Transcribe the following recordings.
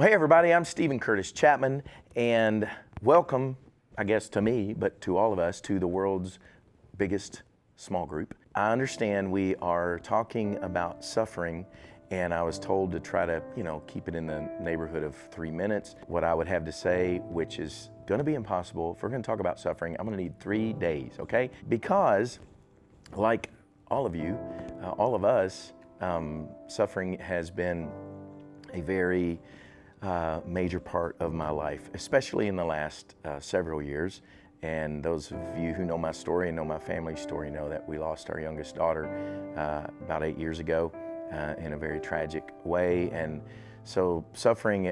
Well, hey everybody, I'm Curtis Chapman, and welcome, I guess to me, but to all of us, to the world's biggest small group. I understand we are talking about suffering, and I was told to try to, keep it in the neighborhood of 3 minutes. What I would have to say, which is gonna be impossible, if we're gonna talk about suffering, I'm gonna need 3 days, okay? Because, like all of you, all of us, suffering has been a very major part of my life, especially in the last several years. And those of you who know my story and know my family story know that we lost our youngest daughter about 8 years ago in a very tragic way. And so suffering,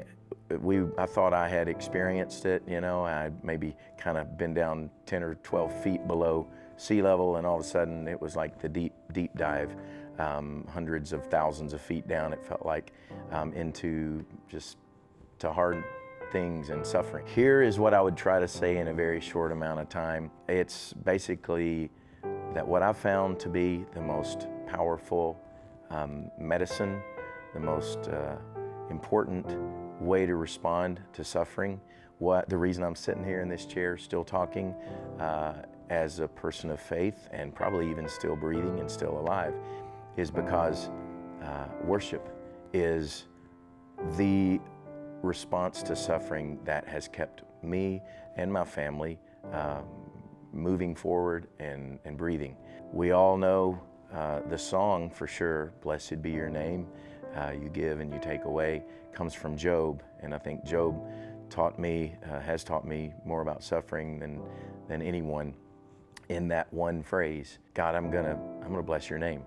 I thought I had experienced it, I'd maybe kind of been down 10 or 12 feet below sea level, and all of a sudden it was like the deep dive, hundreds of thousands of feet down, it felt like, into just to hard things and suffering. Here is what I would try to say in a very short amount of time. It's basically that what I found to be the most powerful medicine, the most important way to respond to suffering, the reason I'm sitting here in this chair still talking as a person of faith and probably even still breathing and still alive, is because worship is the response to suffering that has kept me and my family moving forward and breathing. We all know the song for sure, "Blessed be your name, you give and you take away," comes from Job, and I think Job has taught me more about suffering than anyone in that one phrase. God, I'm gonna bless your name,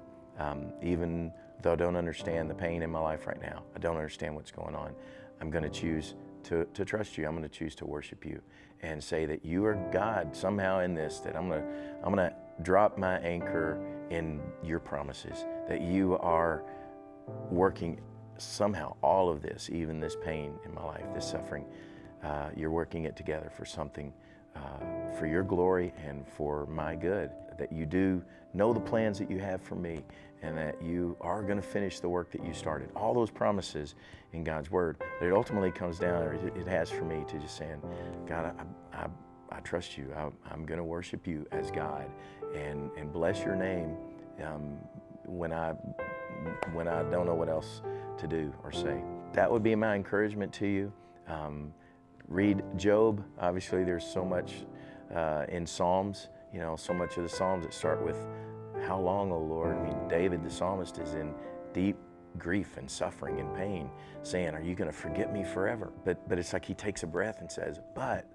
even though I don't understand the pain in my life right now. I don't understand what's going on. I'm going to choose to trust you. I'm going to choose to worship you and say that you are God somehow in this, that I'm going to drop my anchor in your promises, that you are working somehow all of this, even this pain in my life, this suffering, you're working it together for something, for your glory and for my good, that you do know the plans that you have for me, and that you are going to finish the work that you started. All those promises in God's word. But it ultimately comes down, or it has for me, to just saying, God, I trust you. I'm going to worship you as God and bless your name when I don't know what else to do or say. That would be my encouragement to you. Read Job. Obviously, there's so much in Psalms, so much of the Psalms that start with, "How long, O Lord?" I mean, David, the psalmist, is in deep grief and suffering and pain, saying, "Are you going to forget me forever?" But it's like he takes a breath and says, "But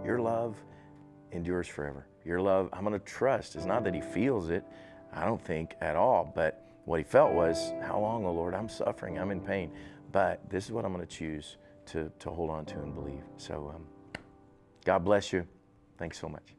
your love endures forever. Your love, I'm going to trust." It's not that he feels it, I don't think, at all. But what he felt was, "How long, O Lord? I'm suffering, I'm in pain. But this is what I'm going to choose to hold on to and believe." So God bless you. Thanks so much.